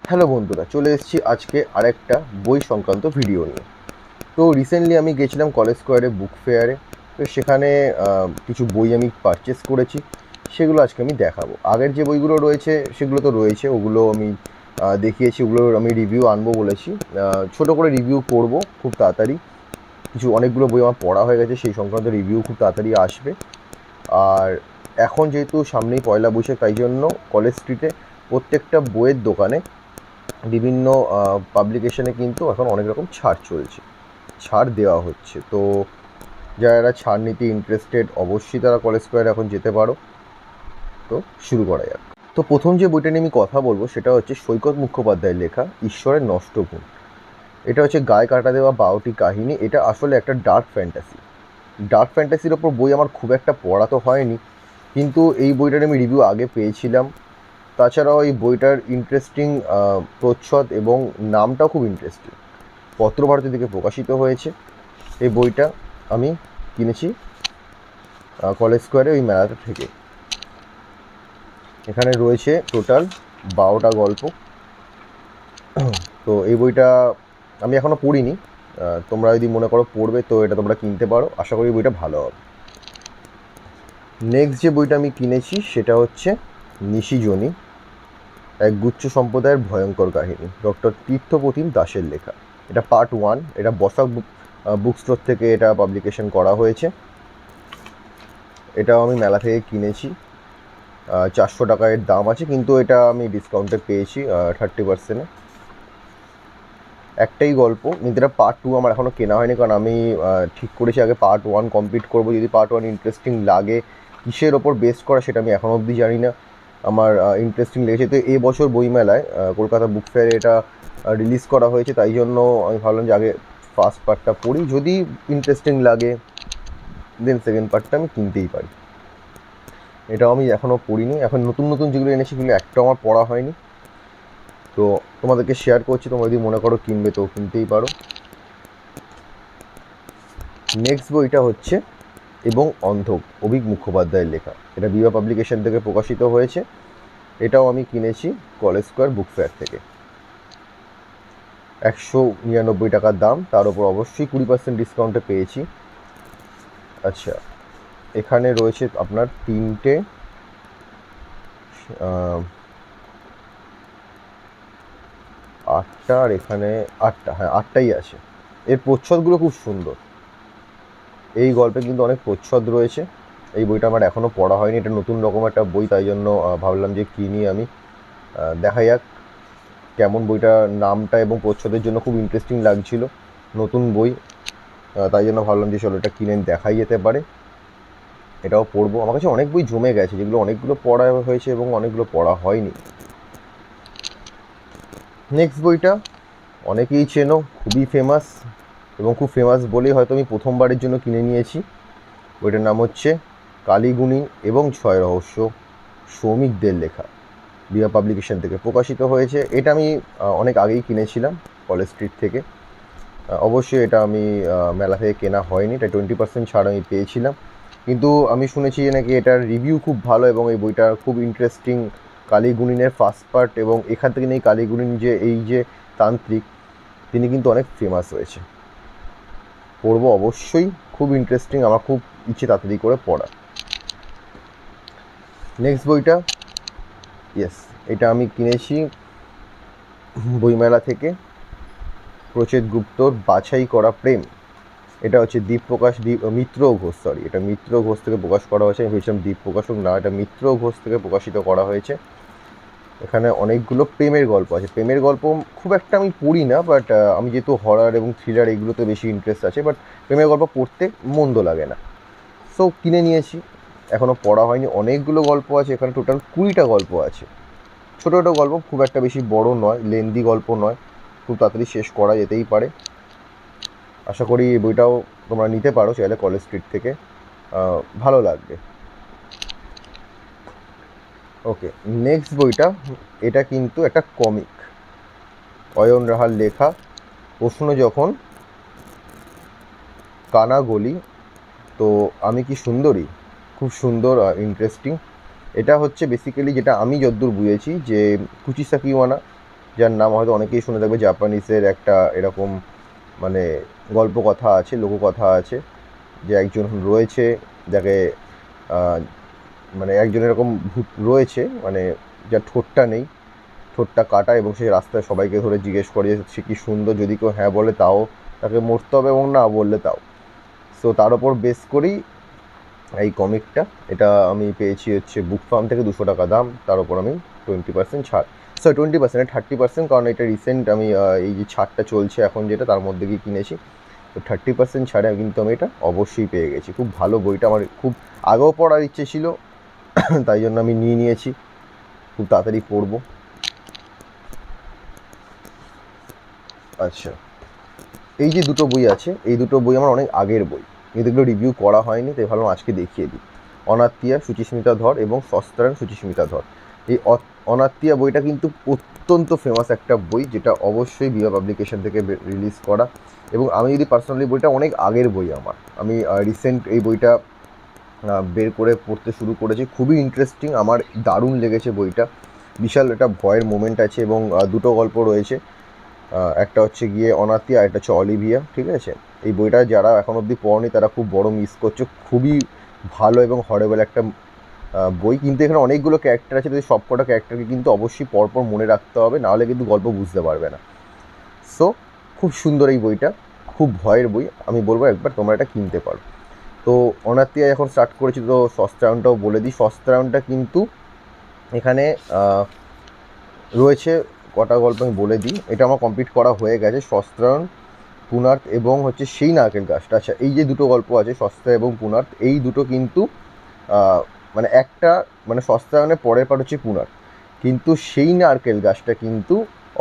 Hello বন্ধুরা, চলে এসেছি আজকে আরেকটা বই সংক্রান্ত ভিডিও নিয়ে। তো রিসেন্টলি আমি গেছিলাম কলেজ স্কোয়ারে বুক ফেয়ারে। তো সেখানে কিছু বই আমি পারচেস করেছি, সেগুলো আজকে আমি দেখাবো। আগের যে বইগুলো রয়েছে সেগুলো তো রয়েছে, ওগুলো আমি দেখিয়েছি, ওগুলোর আমি রিভিউ আনবো বলেছি। ছোটো করে রিভিউ করব খুব তাড়াতাড়ি। অনেকগুলো বই আমার পড়া হয়ে গেছে, সেই সংক্রান্ত রিভিউ খুব তাড়াতাড়ি আসবে। আর এখন যেহেতু সামনেই পয়লা বৈশাখ, তাই জন্য কলেজ স্ট্রিটে প্রত্যেকটা বইয়ের দোকানে বিভিন্ন পাবলিকেশনে কিন্তু এখন অনেক রকম ছাড় চলছে, ছাড় দেওয়া হচ্ছে। তো যারা ছাড় নিতে ইন্টারেস্টেড অবশ্যই তারা কলেজ স্কোয়ারে এখন যেতে পারো। তো শুরু করা যাক। তো প্রথম যে বইটা নিয়ে আমি কথা বলবো সেটা হচ্ছে সৈকত মুখোপাধ্যায়ের লেখা ঈশ্বরের নষ্ট গুণ। এটা হচ্ছে গায়ে কাটা দেওয়া 12টি কাহিনী। এটা আসলে একটা ডার্ক ফ্যান্টাসি। ডার্ক ফ্যান্টাসির ওপর বই আমার খুব একটা পড়া তো হয়নি, কিন্তু এই বইটার আমি রিভিউ আগে পেয়েছিলাম। তাছাড়াও এই বইটার ইন্টারেস্টিং প্রচ্ছদ এবং নামটাও খুব ইন্টারেস্টিং। পত্রভারতী থেকে প্রকাশিত হয়েছে এই বইটা। আমি কিনেছি কলেজ স্কোয়ারে ওই মেলাটা থেকে। এখানে রয়েছে টোটাল 12টা গল্প। তো এই বইটা আমি এখনও পড়িনি। তোমরা যদি মনে করো পড়বে তো এটা তোমরা কিনতে পারো, আশা করি বইটা ভালো হবে। নেক্সট যে বইটা আমি কিনেছি সেটা হচ্ছে নিশিজনী, এক গুচ্ছ সম্প্রদায়ের ভয়ঙ্কর কাহিনী, ডক্টর তীর্থপ্রতিম দাসের লেখা। এটা পার্ট 1। এটা বসাক বুক স্টোর থেকে এটা পাবলিকেশন করা হয়েছে। এটাও আমি মেলা থেকে কিনেছি। 400 টাকা এর দাম আছে, কিন্তু এটা আমি ডিসকাউন্টে পেয়েছি 30%-এ। একটাই গল্প, কিন্তু এটা পার্ট 2 আমার এখনও কেনা হয়নি, কারণ আমি ঠিক করেছি আগে পার্ট 1 কমপ্লিট করবো। যদি পার্ট 1 ইন্টারেস্টিং লাগে, কিসের ওপর বেস করা সেটা আমি এখনও অবধি জানি না। আমার ইন্টারেস্টিং লেগেছে। তো এই বছর বইমেলায় কলকাতা বুক ফেয়ারে এটা রিলিজ করা হয়েছে, তাই জন্য আমি ভাবলাম যে আগে ফার্স্ট পার্টটা পড়ি, যদি ইন্টারেস্টিং লাগে দেন সেকেন্ড পার্টটা আমি কিনতেই পারি। এটাও আমি এখনও পড়িনি। এখন নতুন নতুন যেগুলো এনেছি সেগুলো একটাও আমার পড়া হয়নি, তো তোমাদেরকে শেয়ার করছি। তোমরা যদি মনে করো কিনবে তো কিনতেই পারো। নেক্সট বইটা হচ্ছে এবং অন্ধক, অভিক মুখোপাধ্যায়ের লেখা। এটা বিবা পাবলিকেশন থেকে প্রকাশিত হয়েছে। এটাও আমি কিনেছি কলেজ স্কোয়ার বুক ফেয়ার থেকে। 199 টাকার দাম, তার উপর অবশ্যই 20% ডিসকাউন্টে পেয়েছি। আচ্ছা, এখানে রয়েছে আপনার 3টে 8টা, আর এখানে 8টা, হ্যাঁ 8টাই আছে। এর প্রচ্ছদগুলো খুব সুন্দর। এই গল্পে কিন্তু অনেক প্রচ্ছদ রয়েছে। এই বইটা আমার এখনও পড়া হয়নি, এটা নতুন রকম একটা বই, তাই জন্য ভাবলাম যে কিনি আমি। দেখা যাক কেমন বইটা। নামটা এবং প্রচ্ছদের জন্য খুব ইন্টারেস্টিং লাগছিল, নতুন বই, তাই জন্য ভাবলাম যে চলো এটা কিনে দেখাই যেতে পারে। এটাও পড়বো। আমার কাছে অনেক বই জমে গেছে, যেগুলো অনেকগুলো পড়া হয়েছে এবং অনেকগুলো পড়া হয়নি। নেক্সট বইটা অনেকেই চেনো, খুবই ফেমাস, এবং খুব ফেমাস বলেই হয়তো আমি প্রথমবারের জন্য কিনে নিয়েছি। বইটার নাম হচ্ছে কালীগুণী এবং ছয় রহস্য, সৌমিকদের লেখা। বিবা পাবলিকেশন থেকে প্রকাশিত হয়েছে। এটা আমি অনেক আগেই কিনেছিলাম কলেজ স্ট্রিট থেকে। অবশ্যই এটা আমি মেলা থেকে কেনা হয়নি, এটা 20% ছাড় আমি পেয়েছিলাম। কিন্তু আমি শুনেছি যে নাকি এটার রিভিউ খুব ভালো এবং এই বইটা খুব ইন্টারেস্টিং। কালীগুণিনের ফার্স্ট পার্ট, এবং এখান থেকে নিয়ে কালীগুণিন যে এই যে তান্ত্রিক, তিনি কিন্তু অনেক ফেমাস হয়েছে। পড়বো অবশ্যই, খুব ইন্টারেস্টিং, আমার খুব ইচ্ছে তাড়াতাড়ি করে পড়া। নেক্সট বইটা, ইয়েস, এটা আমি কিনেছি বইমেলা থেকে, প্রচেত গুপ্তর বাছাই করা প্রেম। এটা হচ্ছে মিত্র ঘোষ, সরি, এটা মিত্র ঘোষ থেকে প্রকাশ করা হয়েছে। আমি ভেবেছিলাম দীপ প্রকাশক, না, এটা মিত্র ঘোষ থেকে প্রকাশিত করা হয়েছে। এখানে অনেকগুলো প্রেমের গল্প আছে। প্রেমের গল্প খুব একটা আমি পড়ি না, বাট আমি যেহেতু হরর এবং থ্রিলার এগুলোতে বেশি ইন্টারেস্ট আছে, বাট প্রেমের গল্প পড়তে মন্দ লাগে না, সো কিনে নিয়েছি। এখনও পড়া হয়নি। অনেকগুলো গল্প আছে এখানে, টোটাল 20টা গল্প আছে। ছোটো ছোটো গল্প, খুব একটা বেশি বড় নয়, লেন্দি গল্প নয়, খুব তাড়াতাড়ি শেষ করা যেতেই পারে। আশা করি এই বইটাও তোমরা নিতে পারো চাইলে কলেজ স্ট্রিট থেকে, ভালো লাগবে। ওকে, নেক্সট বইটা, এটা কিন্তু একটা কমিক, অয়ন রাহার লেখা, প্রশ্ন যখন কানাগলি। তো আমি কি সুন্দরী, খুব সুন্দর, ইন্টারেস্টিং। এটা হচ্ছে বেসিক্যালি, যেটা আমি যতদূর বুঝেছি, যে কুচি সাকিওয়ানা যার নাম হয়তো অনেকেই শুনে থাকবে। জাপানিসের একটা এরকম মানে গল্প কথা আছে, লোককথা আছে যে একজন রয়েছে যাকে মানে একজন এরকম ভূত রয়েছে, মানে যার ঠোঁটটা নেই, ঠোঁটটা কাটা, এবং সে রাস্তায় সবাইকে ধরে জিজ্ঞেস করে যে সে কি সুন্দর, যদি কেউ হ্যাঁ বলে তাও তাকে মরতে হবে এবং না বললে তাও। সো তার ওপর বেস করেই এই কমিকটা। এটা আমি পেয়েছি হচ্ছে বুক ফার্ম থেকে, 200 টাকা দাম, তার ওপর আমি 20% ছাড়, সরি 20%, 30%, কারণ এটা রিসেন্ট আমি এই যে ছাড়টা চলছে এখন যেটা তার মধ্যে গিয়ে কিনেছি, তো 30% ছাড়ে কিন্তু আমি এটা অবশ্যই পেয়ে গেছি। খুব ভালো বইটা, আমার খুব আগেও পড়ার ইচ্ছে ছিল, তাই জন্য আমি নিয়ে নিয়েছি, খুব তাড়াতাড়ি পড়বো। আচ্ছা, এই যে দুটো বই আছে, এই দুটো বই আমার অনেক আগের বই, কিন্তু এগুলো রিভিউ করা হয়নি, তাই ভাবলাম আজকে দেখিয়ে দিই। অনাত্মীয়া সুচিস্মিতা ধর এবং সস্তায়ন সুচিস্মিতা ধর। এই অনাত্মীয়া বইটা কিন্তু অত্যন্ত ফেমাস একটা বই, যেটা অবশ্যই বিবা পাবলিকেশন থেকে রিলিজ করা। এবং আমি যদি পার্সোনালি, বইটা অনেক আগের বই আমার, আমি রিসেন্ট এই বইটা বের করে পড়তে শুরু করেছি। খুবই ইন্টারেস্টিং, আমার দারুণ লেগেছে বইটা। বিশাল একটা ভয়ের মোমেন্ট আছে এবং দুটো গল্প রয়েছে, একটা হচ্ছে গিয়ে অনাতিয়া, আর একটা হচ্ছে অলিভিয়া, ঠিক আছে। এই বইটা যারা এখন অবধি পড়েনি তারা খুব বড় মিস করছে। খুবই ভালো এবং হরেবল একটা বই, কিন্তু এখানে অনেকগুলো ক্যারেক্টার আছে, যদি সব কটা ক্যারেক্টারকে কিন্তু অবশ্যই পরপর মনে রাখতে হবে, নাহলে কিন্তু গল্প বুঝতে পারবে না। সো খুব সুন্দর এই বইটা, খুব ভয়ের বই, আমি বলবো একবার তোমরা এটা কিনতে পারো। তো অনাতিয়া এখন স্টার্ট করেছি, তো সস্তায়নটাও বলে দিই। সস্তায়নটা কিন্তু এখানে রয়েছে কটা গল্প আমি বলে দিই, এটা আমার কমপ্লিট করা হয়ে গেছে। সস্তায়ন, পুনার্থ এবং হচ্ছে সেই নারকেল গাছটা। আচ্ছা, এই যে দুটো গল্প আছে সস্তা এবং পুনার্থ, এই দুটো কিন্তু মানে একটা, মানে সস্তায়নের পরের পার্ট হচ্ছে পুনার্থ, কিন্তু সেই নারকেল গাছটা কিন্তু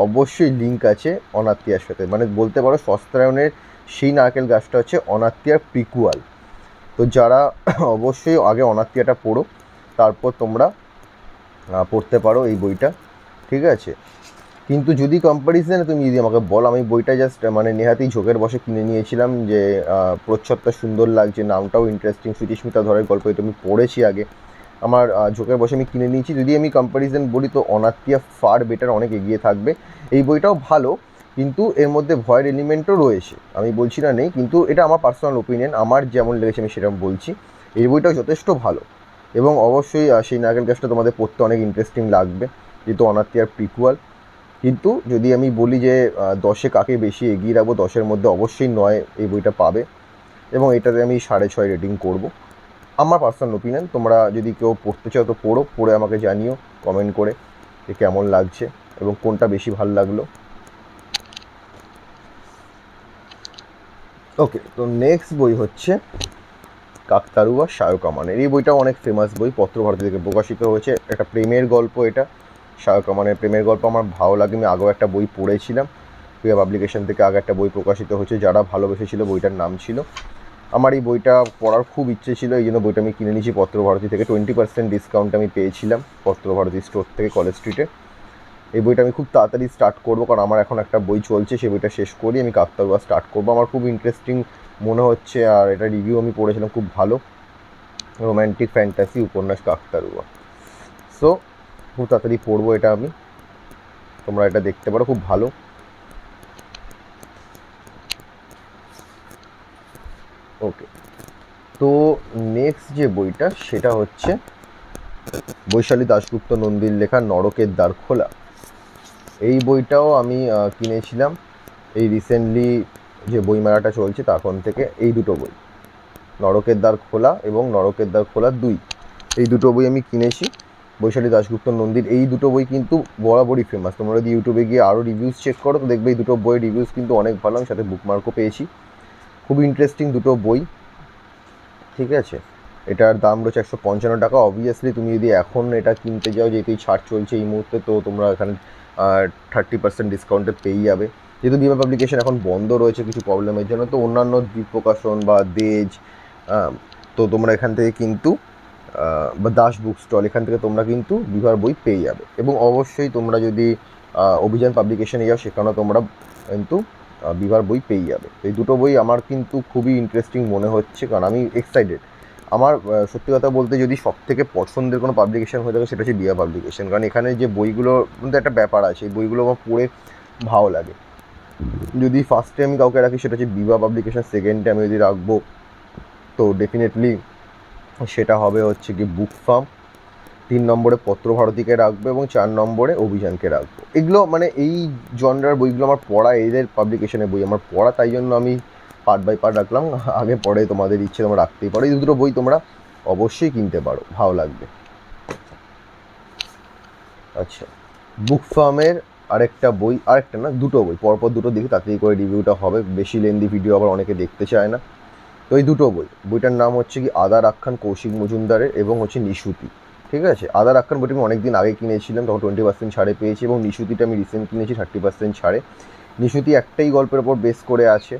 অবশ্যই লিঙ্ক আছে অনাত্মীয়ার সাথে। মানে বলতে পারো সস্তায়নের সেই নারকেল গাছটা হচ্ছে অনাত্মীয়ার প্রিকুয়াল। তো যারা অবশ্যই আগে অনাত্মীয়াটা পড়ো, তারপর তোমরা পড়তে পারো এই বইটা, ঠিক আছে। কিন্তু যদি কম্প্যারিজনে তুমি যদি আমাকে বল, আমি বইটা জাস্ট মানে নেহাতেই ঝোঁকের বসে কিনে নিয়েছিলাম, যে প্রচ্ছদটা সুন্দর লাগছে, নামটাও ইন্টারেস্টিং, সুচিস্মিতা ধরের গল্প, এটা আমি পড়েছি আগে, আমার ঝোঁকের বসে আমি কিনে নিয়েছি। যদি আমি কম্প্যারিজন বলি তো অনাত্মীয়া ফার বেটার, অনেক এগিয়ে থাকবে। এই বইটাও ভালো, কিন্তু এর মধ্যে ভয়ের এলিমেন্টও রয়েছে, আমি বলছি না নেই, কিন্তু এটা আমার পার্সোনাল ওপিনিয়ন, আমার যেমন লেগেছে আমি সেরকম বলছি। এই বইটাও যথেষ্ট ভালো, এবং অবশ্যই সেই নারকেল গাছটা তোমাদের পড়তে অনেক ইন্টারেস্টিং লাগবে, যেহেতু অনাত্মীয়ার প্রিকুয়াল। কিন্তু যদি আমি বলি যে 10-এ কাকে বেশি এগিয়ে রাখবো, 10-এর মধ্যে অবশ্যই 9 এই বইটা পাবে, এবং এটাতে আমি 6.5 রেটিং করব, আমার পার্সোনাল ওপিনিয়ন। তোমরা যদি কেউ পড়তে চাও তো পড়ো, পড়ে আমাকে জানিও কমেন্ট করে যে কেমন লাগছে এবং কোনটা বেশি ভালো লাগলো। ওকে, তো নেক্সট বই হচ্ছে কাকতাড়ুয়া শায়ক-আমানের। এই বইটাও অনেক ফেমাস বই, পত্রভারতী থেকে প্রকাশিত হয়েছে, একটা প্রেমের গল্প এটা। শায়ক-আমানের প্রেমের গল্প আমার ভালো লাগে, আমি আগেও একটা বই পড়েছিলাম, প্রিয়া পাবলিকেশন থেকে আগে একটা বই প্রকাশিত হয়েছে, যারা ভালোবেসেছিল বইটার নাম ছিল। আমার এই বইটা পড়ার খুব ইচ্ছে ছিল, এই জন্য বইটা আমি কিনে নিয়েছি পত্রভারতী থেকে, 20% ডিসকাউন্ট আমি পেয়েছিলাম পত্রভারতী স্টোর থেকে, কলেজ স্ট্রিটে। এই বইটা আমি খুব তাড়াতাড়ি স্টার্ট করবো, কারণ আমার এখন একটা বই চলছে, সেই বইটা শেষ করি আমি কাকতাড়ুয়া স্টার্ট করবো। আমার খুব ইন্টারেস্টিং মনে হচ্ছে, আর এটা রিভিউ আমি পড়েছিলাম, খুব ভালো রোম্যান্টিক ফ্যান্টাসি উপন্যাস কাকতাড়ুয়া। সো খুব তাড়াতাড়ি পড়বো এটা আমি, তোমরা এটা দেখতে পারো, খুব ভালো। ওকে, তো নেক্সট যে বইটা সেটা হচ্ছে বৈশালী দাশগুপ্ত নন্দীর লেখা নরকের দ্বার খোলা। এই বইটাও আমি কিনেছিলাম এই রিসেন্টলি যে বইমেলাটা চলছে তখন থেকে। এই দুটো বই, নরকের দ্বার খোলা এবং নরকের দ্বার খোলা 2, এই দুটো বই আমি কিনেছি বৈশালী দাশগুপ্ত নন্দীর। এই দুটো বই কিন্তু বরাবরই ফেমাস, তোমরা যদি ইউটিউবে গিয়ে আরও রিভিউজ চেক করো তো দেখবে এই দুটো বইয়ের রিভিউজ কিন্তু অনেক ভালো, আমি সাথে বুকমার্কও পেয়েছি। খুব ইন্টারেস্টিং দুটো বই, ঠিক আছে। এটার দাম রয়েছে 155 টাকা। অবভিয়াসলি তুমি যদি এখন এটা কিনতে যাও, যেহেতু ছাড় চলছে এই মুহূর্তে, তো তোমরা এখানে 30% ডিসকাউন্টে পেয়ে যাবে। যেহেতু বিমা পাবলিকেশন এখন বন্ধ রয়েছে কিছু প্রবলেমের জন্য, তো অন্যান্য দ্বীপ প্রকাশন বা দেজ, তো তোমরা এখান থেকে কিন্তু বা দাস বুক স্টল, এখান থেকে তোমরা কিন্তু বিভার বই পেয়ে যাবে। এবং অবশ্যই তোমরা যদি অভিযান পাবলিকেশনে যাও, সেখানেও তোমরা কিন্তু বিভার বই পেয়ে যাবে। এই দুটো বই আমার কিন্তু খুবই ইন্টারেস্টিং মনে হচ্ছে, কারণ আমি এক্সাইটেড। আমার সত্যি কথা বলতে যদি সব থেকে পছন্দের কোনো পাবলিকেশন হয়ে থাকে সেটা হচ্ছে বিয়া পাবলিকেশন, কারণ এখানে যে বইগুলোর মধ্যে একটা ব্যাপার আছে, এই বইগুলো আমার পড়ে ভালো লাগে। যদি ফার্স্টে আমি কাউকে রাখি সেটা হচ্ছে বিবা পাবলিকেশন, সেকেন্ডে আমি যদি রাখবো তো ডেফিনেটলি সেটা হবে হচ্ছে কি বুক ফার্ম, 3 নম্বরে পত্রভারতীকে রাখবো এবং 4 নম্বরে অভিযানকে রাখবো। এগুলো মানে এই জনরার বইগুলো আমার পড়া, এদের পাবলিকেশনের বই আমার পড়া, তাই জন্য আমি পার্ট বাই পার্ট রাখলাম। আগে পরে তোমাদের ইচ্ছে তোমরা রাখতেই পারো, এই দুটো বই তোমরা অবশ্যই কিনতে পারো, ভালো লাগবে। আচ্ছা, বুক ফার্মের আরেকটা বই, আরেকটা না দুটো বই, পরপর দুটো দেখি তাড়াতাড়ি করে রিভিউটা হবে, বেশি লেন্দি ভিডিও আবার অনেকে দেখতে চায় না। তো এই দুটো বইটার নাম হচ্ছে কি আদার আখ্যান কৌশিক মজুমদারের এবং হচ্ছে নিশুতি। ঠিক আছে, আদার আখ্যান বইটা আমি অনেক দিন আগে কিনেছিলাম, তখন 20% ছাড়ে পেয়েছি, এবং নিশুতিটা আমি রিসেন্ট কিনেছি 30% ছাড়ে। নিশুতি একটাই গল্পের ওপর বেস করে আছে,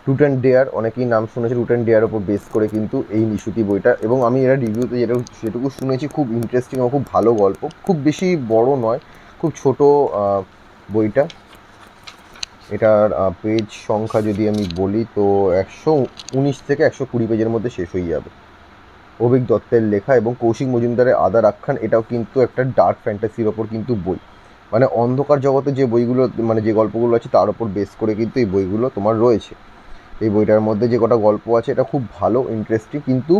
ট্রুথ অ্যান্ড ডেয়ার, অনেকেই নাম শুনেছে, ট্রুথ অ্যান্ড ডেয়ার ওপর বেস করে কিন্তু এই নিশুতি বইটা, এবং আমি এরা রিভিউতে যেটুকু শুনেছি খুব ইন্টারেস্টিং এবং খুব ভালো গল্প, খুব বেশি বড় নয়, খুব ছোট বইটা। এটার পেজ সংখ্যা যদি আমি বলি তো 119 থেকে 120 পেজের মধ্যে শেষ হয়ে যাবে। অভিক দত্তের লেখা এবং কৌশিক মজুমদারের আদার আখ্যান, এটাও কিন্তু একটা ডার্ক ফ্যান্টাসির ওপর কিন্তু বই, মানে অন্ধকার জগতে যে বইগুলো মানে যে গল্পগুলো আছে তার ওপর বেস করে কিন্তু এই বইগুলো তোমার রয়েছে। এই বইটার মধ্যে যে কটা গল্প আছে এটা খুব ভালো ইন্টারেস্টিং, কিন্তু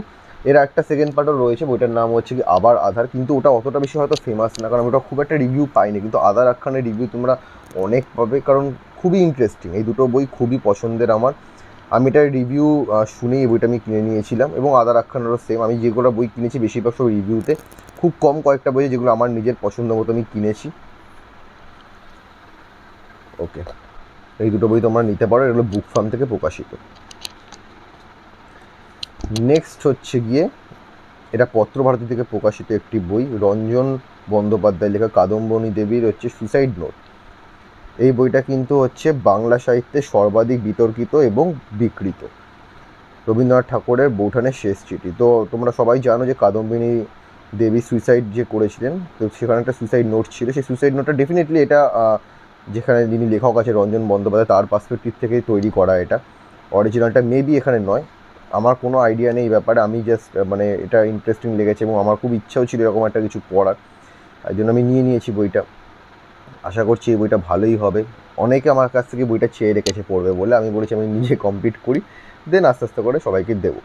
এর একটা সেকেন্ড পার্টও রয়েছে, বইটার নাম হচ্ছে কি আবার আধার, কিন্তু ওটা অতটা বেশি হয়তো ফেমাস না, কারণ ওটা খুব একটা রিভিউ পাইনি, কিন্তু আদার আখ্যানের রিভিউ তোমরা অনেক পাবে, কারণ খুবই ইন্টারেস্টিং। এই দুটো বই খুবই পছন্দের আমার, আমি এটার রিভিউ শুনেই এই বইটা আমি কিনে নিয়েছিলাম, এবং আদার আখ্যানেরও সেম, আমি যেগুলো বই কিনেছি বেশিরভাগ সব রিভিউতে, খুব কম কয়েকটা বই যেগুলো আমার নিজের পছন্দ মতো আমি কিনেছি। ওকে, এই দুটো বই তোমরা নিতে পারো, এগুলো বুক ফার্ম থেকে প্রকাশিত। নেক্সট হচ্ছে গিয়ে এটা পত্রভারতী থেকে প্রকাশিত একটি বই, রঞ্জন বন্দ্যোপাধ্যায় লেখা কাদম্বিনী দেবীর হচ্ছে সুসাইড নোট। এই বইটা কিন্তু হচ্ছে বাংলা সাহিত্যে সর্বাধিক বিতর্কিত এবং বিকৃত, রবীন্দ্রনাথ ঠাকুরের বৌঠানের শেষ চিঠি। তো তোমরা সবাই জানো যে কাদম্বিনী দেবী সুইসাইড যে করেছিলেন, তো সেখানে একটা সুইসাইড নোট ছিল, সেই সুইসাইড নোটটা ডেফিনেটলি এটা যেখানে যিনি লেখক আছে রঞ্জন বন্দ্যোপাধ্যায় তার পার্সপেক্টিভ থেকে তৈরি করা, এটা অরিজিনালটা মেবি এখানে নয়, আমার কোনো আইডিয়া নেই এই ব্যাপারে, আমি জাস্ট মানে এটা ইন্টারেস্টিং লেগেছে এবং আমার খুব ইচ্ছাও ছিল এরকম একটা কিছু পড়ার, তাই জন্য আমি নিয়ে নিয়েছি বইটা। আশা করছি এই বইটা ভালোই হবে, অনেকে আমার কাছ থেকে বইটা চেয়ে রেখেছে পড়বে বলে, আমি বলেছি আমি নিজে কমপ্লিট করি, দেন আস্তে আস্তে করে সবাইকে দেবো।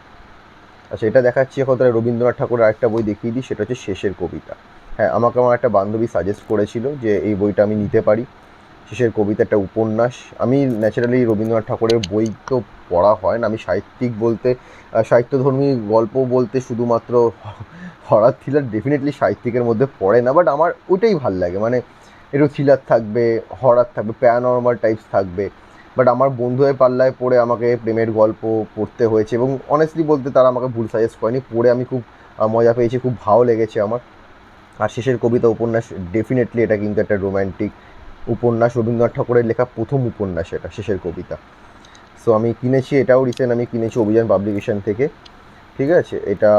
আচ্ছা, এটা দেখাচ্ছি এখন, তাহলে রবীন্দ্রনাথ ঠাকুরের আরেকটা বই দেখিয়ে দিই, সেটা হচ্ছে শেষের কবিতা। হ্যাঁ, আমাকে আমার একটা বান্ধবী সাজেস্ট করেছিল যে এই বইটা আমি নিতে পারি, শেষের কবিতা একটা উপন্যাস। আমি ন্যাচারালি রবীন্দ্রনাথ ঠাকুরের বই তো পড়া হয় না, আমি সাহিত্যিক বলতে সাহিত্যধর্মী গল্প বলতে শুধুমাত্র হরর থ্রিলার ডেফিনেটলি সাহিত্যিকের মধ্যে পড়ে না, বাট আমার ওইটাই ভাল লাগে, মানে একটু থ্রিলার থাকবে, হরর থাকবে, প্যারানর্মাল টাইপস থাকবে, বাট আমার বন্ধুদের পাল্লায় পড়ে আমাকে প্রেমের গল্প পড়তে হয়েছে, এবং অনেস্টলি বলতে তারা আমাকে ভুল সাজেস্ট করেনি, পড়ে আমি খুব মজা পেয়েছি, খুব ভালো লেগেছে আমার। আর শেষের কবিতা উপন্যাস ডেফিনেটলি এটা কিন্তু একটা রোম্যান্টিক উপন্যাস, রবীন্দ্রনাথ ঠাকুরের লেখা প্রথম উপন্যাস এটা, শেষের কবিতা। সো আমি কিনেছি, এটাও রিসেন্ট আমি কিনেছি অভিযান পাবলিকেশন থেকে। ঠিক আছে, এটা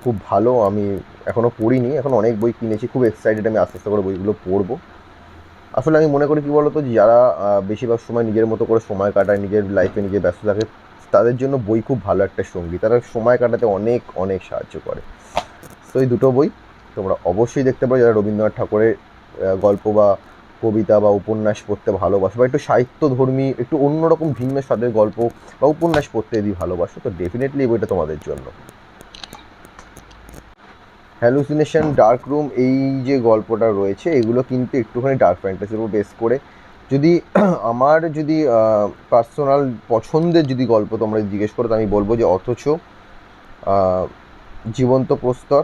খুব ভালো, আমি এখনও পড়িনি, এখন অনেক বই কিনেছি, খুব এক্সাইটেড আমি আস্তে আস্তে করে বইগুলো পড়বো। আসলে আমি মনে করি কী বলতো, যারা বেশিরভাগ সময় নিজের মতো করে সময় কাটায়, নিজের লাইফে নিজে ব্যস্ত থাকে, তাদের জন্য বই খুব ভালো একটা সঙ্গী, তারা সময় কাটাতে অনেক অনেক সাহায্য করে। তো এই দুটো বই তোমরা অবশ্যই দেখতে পারো, যারা রবীন্দ্রনাথ ঠাকুরের গল্প বা কবিতা বা উপন্যাস পড়তে ভালোবাসো, বা একটু সাহিত্যধর্মী একটু অন্যরকম ভিন্ন স্বাদের গল্প বা উপন্যাস পড়তে যদি ভালোবাসো, তো ডেফিনেটলি এই বইটা তোমাদের জন্য। হ্যালুসিনেশন ডার্ক রুম, এই যে গল্পটা রয়েছে এগুলো কিন্তু একটুখানি ডার্ক ফ্যান্টাসির উপর বেস করে, যদি আমার যদি পার্সোনাল পছন্দের যদি গল্প তোমরা জিজ্ঞেস করো, তো আমি বলবো যে অথচ, জীবন্ত প্রস্তর,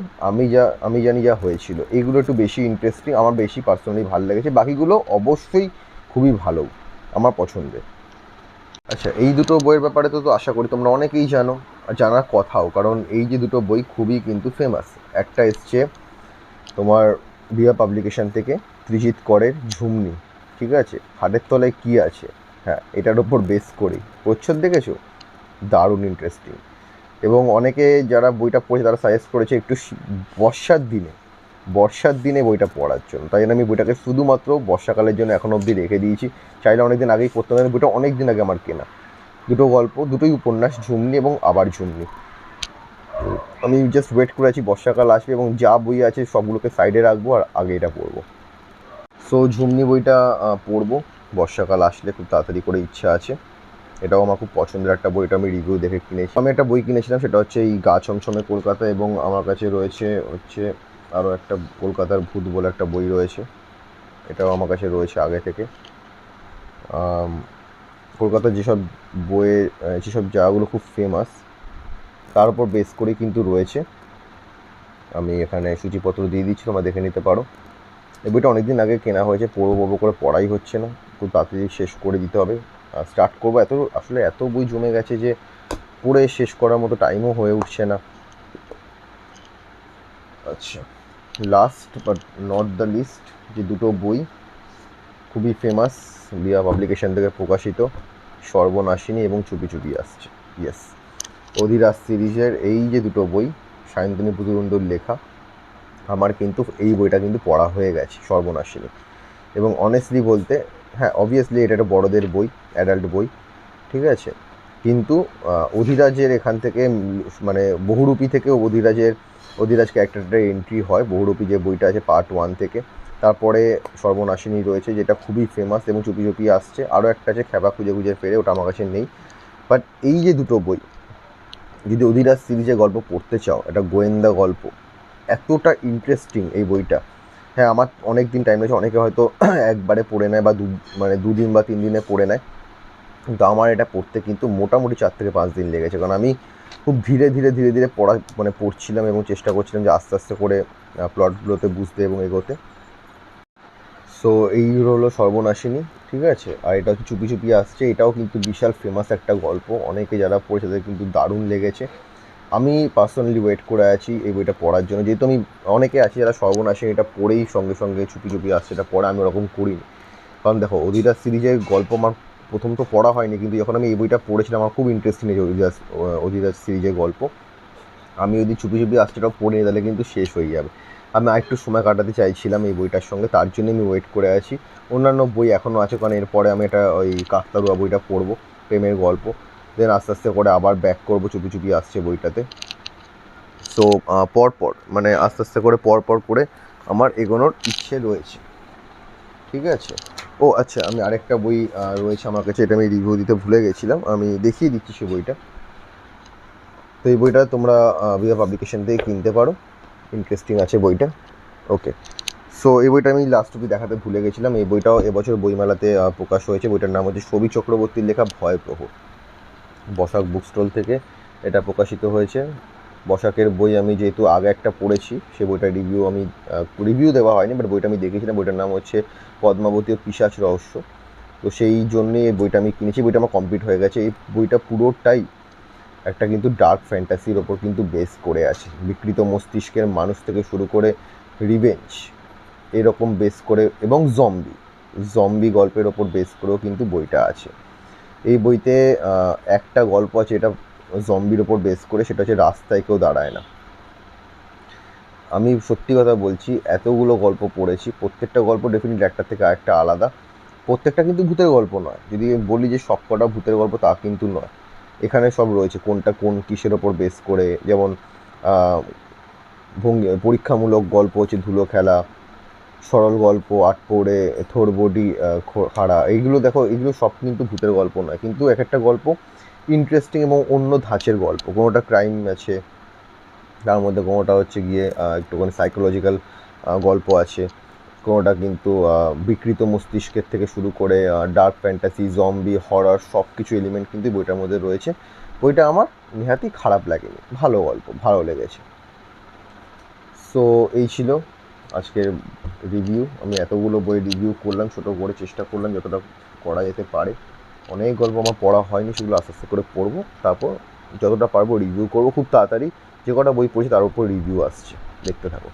আমি জানি যা হয়েছিল, এগুলো একটু বেশি ইন্টারেস্টিং, আমার বেশি পার্সোনালি ভালো লেগেছে, বাকিগুলো অবশ্যই খুবই ভালো আমার পছন্দের। আচ্ছা, এই দুটো বইয়ের ব্যাপারে তো আশা করি তোমরা অনেকেই জানো, আর জানার কথাও, কারণ এই যে দুটো বই খুবই কিন্তু ফেমাস। একটা এসছে তোমার বিয়া পাবলিকেশন থেকে ত্রিজিৎ করের ঝুমনি, ঠিক আছে, হাটের তলায় কী আছে, হ্যাঁ এটার ওপর বেস করেই, প্রচ্ছদ দেখেছো, দারুণ ইন্টারেস্টিং, এবং অনেকে যারা বইটা পড়েছে তারা সাজেস্ট করেছে একটু বর্ষার দিনে বইটা পড়ার জন্য, তাই জন্য আমি বইটাকে শুধুমাত্র বর্ষাকালের জন্য এখনও অবধি রেখে দিয়েছি, চাইলে অনেক দিন আগেই পড়তে পারেন, বইটা অনেক দিন আগে আমার কেনা, দুটো গল্প, দুটোই উপন্যাস, ঝুমনি এবং আবার ঝুমনি। আমি জাস্ট ওয়েট করে আছি বর্ষাকাল আসবে এবং যা বই আছে সবগুলোকে সাইডে রাখবো আর আগে এটা পড়বো। সো ঝুমনি বইটা পড়বো বর্ষাকাল আসলে, খুব তাড়াতাড়ি করে ইচ্ছা আছে। এটাও আমার খুব পছন্দের একটা বই, এটা আমি রিভিউ দেখে কিনেছি। আমি একটা বই কিনেছিলাম, সেটা হচ্ছে এই গা ছমছমে কলকাতা, এবং আমার কাছে রয়েছে হচ্ছে আরও একটা কলকাতার ভূত বলে একটা বই রয়েছে, এটাও আমার কাছে রয়েছে আগে থেকে। কলকাতার যেসব বইয়ে যেসব জায়গাগুলো খুব ফেমাস তার উপর বেস করেই কিন্তু রয়েছে। আমি এখানে সূচিপত্র দিয়ে দিচ্ছি, তোমরা দেখে নিতে পারো। এই বইটা অনেক দিন আগে কেনা হয়েছে, পড়বো করে পড়াই হচ্ছে না, খুব তাড়াতাড়ি শেষ করে দিতে হবে। স্টার্ট করবো, আসলে এত বই জমে গেছে যে পড়ে শেষ করার মতো টাইমও হয়ে উঠছে না। আচ্ছা, last but not the least, যে দুটো বই খুবই ফেমাস, দিয়া পাবলিকেশন থেকে প্রকাশিত, সর্বনাশিনী এবং চুপি চুপি আসছে। ইয়েস, অধিরাজ সিরিজের এই যে দুটো বই, সায়ন্তনী পুতুরুন্ডুর লেখা, আমার কিন্তু এই বইটা কিন্তু পড়া হয়ে গেছে, সর্বনাশিনী। এবং অনেস্টলি বলতে, হ্যাঁ অবভিয়াসলি এটা একটা বড়দের বই, অ্যাডাল্ট বই, ঠিক আছে, কিন্তু অধিরাজের এখান থেকে মানে বহুরূপী থেকে অধিরাজ ক্যারেক্টারটার এন্ট্রি হয়। বহুরূপী যে বইটা আছে পার্ট 1 থেকে, তারপরে সর্বনাশিনী রয়েছে যেটা খুবই ফেমাস, এবং চুপি চুপি আসছে, আরও একটা আছে খেপা খুঁজে খুঁজে ফেরে, ওটা আমার কাছে নেই। বাট এই যে দুটো বই, যদি অধিরাজ সিরিজের গল্প পড়তে চাও, একটা গোয়েন্দা গল্প, এতটা ইন্টারেস্টিং এই বইটা। হ্যাঁ, আমার অনেক দিন টাইম লেগেছে, অনেকে হয়তো একবারে পড়ে নেয় বা দুদিন বা 3 দিনে পড়ে নেয়, কিন্তু আমার এটা পড়তে কিন্তু মোটামুটি 4 থেকে 5 দিন লেগেছে, কারণ আমি খুব ধীরে ধীরে পড়ছিলাম এবং চেষ্টা করছিলাম যে আস্তে আস্তে করে প্লটগুলোতে বুঝতে এবং এগোতে। সো এই হলো সর্বনাশিনী, ঠিক আছে। আর এটা হচ্ছে চুপি চুপি আসছে, এটাও কিন্তু বিশাল ফেমাস একটা গল্প, অনেকে যারা পড়েছে তাদের কিন্তু দারুণ লেগেছে। আমি পার্সোনালি ওয়েট করে আছি এই বইটা পড়ার জন্য, যেহেতু আমি অনেকে আছে যারা সর্বনাশিনী এটা পড়েই সঙ্গে সঙ্গে চুপি চুপি আসছে এটা পড়ে, আমি ওরকম করিনি। কারণ দেখো, অধিরাজ সিরিজের গল্প আমার প্রথম তো পড়া হয়নি, কিন্তু যখন আমি এই বইটা পড়েছিলাম আমার খুব ইন্টারেস্টিং লেগেছে অধিরাজ সিরিজের গল্প। আমি যদি চুপি চুপি আসছেটাও পড়ে নিই তাহলে কিন্তু শেষ হয়ে যাবে। আমি আরেকটু সময় কাটাতে চাইছিলাম এই বইটার সঙ্গে, তার জন্য আমি ওয়েট করে আছি। অন্যান্য বই এখনও আছে, কারণ এরপরে আমি এটা ওই কাকতাড়ুয়া বইটা পড়বো, প্রেমের গল্প, দেন আস্তে আস্তে করে আবার ব্যাক করবো চুপি চুপি আসছে বইটাতে। সো পরপর মানে আস্তে আস্তে করে পরপর করে আমার এগোনোর ইচ্ছে রয়েছে, ঠিক আছে। ও আচ্ছা, আমি আরেকটা বই রয়েছে আমার কাছে, এটা আমি রিভিউ দিতে ভুলে গেছিলাম, আমি দেখিয়ে দিচ্ছি সেই বইটা। তো এই বইটা তোমরা ভিয়া পাবলিকেশন থেকে কিনতে পারো, ইন্টারেস্টিং আছে বইটা। ওকে, সো এই বইটা আমি লাস্ট অবধি দেখাতে ভুলে গেছিলাম, এই বইটাও এবছর বইমেলাতে প্রকাশ হয়েছে। বইটার নাম হচ্ছে ছবি চক্রবর্তীর লেখা ভয় প্রহর, বসাক বুক স্টল থেকে এটা প্রকাশিত হয়েছে। বসাকের বই আমি যেহেতু আগে একটা পড়েছি, সে বইটার রিভিউ দেওয়া হয়নি, বাট বইটা আমি দেখেছিলাম। বইটার নাম হচ্ছে পদ্মাবতী ও পিশাচ রহস্য। তো সেই জন্যই এই বইটা আমি কিনেছি, বইটা আমার কমপ্লিট হয়ে গেছে। এই বইটা পুরোটাই একটা কিন্তু ডার্ক ফ্যান্টাসির ওপর কিন্তু বেস করে আছে, বিকৃত মস্তিষ্কের মানুষ থেকে শুরু করে রিভেঞ্জ এরকম বেস করে, এবং জম্বি গল্পের ওপর বেস করেও কিন্তু বইটা আছে। এই বইতে একটা গল্প আছে, এটা জম্বির ওপর বেস করে, সেটা হচ্ছে রাস্তায় কেউ দাঁড়ায় না। আমি সত্যি কথা বলছি, এতগুলো গল্প পড়েছি, প্রত্যেকটা গল্প ডেফিনেটলি একটা থেকে আরেকটা আলাদা। প্রত্যেকটা কিন্তু ভূতের গল্প নয়, যদি বলি যে সব কটা ভূতের গল্প তা কিন্তু নয়। এখানে সব রয়েছে, কোনটা কোন কিসের ওপর বেস করে, যেমন পরীক্ষামূলক গল্প হচ্ছে ধুলো খেলা, সরল গল্প আটপৌড়ে, থোর বডি খাড়া, এইগুলো দেখো, এগুলো সব কিন্তু ভূতের গল্প নয়, কিন্তু এক একটা গল্প ইন্টারেস্টিং এবং অন্য ধাঁচের গল্প। কোনোটা ক্রাইম আছে, তার মধ্যে কোনোটা হচ্ছে গিয়ে একটুখানি সাইকোলজিক্যাল গল্প আছে, কোনোটা কিন্তু বিকৃত মস্তিষ্কের থেকে শুরু করে ডার্ক ফ্যান্টাসি, জম্বি, হরর, সব কিছু এলিমেন্ট কিন্তু বইটার মধ্যে রয়েছে। বইটা আমার নেহাতই খারাপ লাগেনি, ভালো গল্প, ভালো লেগেছে। সো এই ছিল আজকের রিভিউ। আমি এতগুলো বই রিভিউ করলাম, ছোটো করে চেষ্টা করলাম যতটা করা যেতে পারে। অনেক গল্প আমার পড়া হয়নি, সেগুলো আস্তে আস্তে করে পড়বো, তারপর যতটা পারবো রিভিউ করবো খুব তাড়াতাড়ি। যে কটা বই পড়েছি তার উপর রিভিউ আসছে, দেখতে থাকো।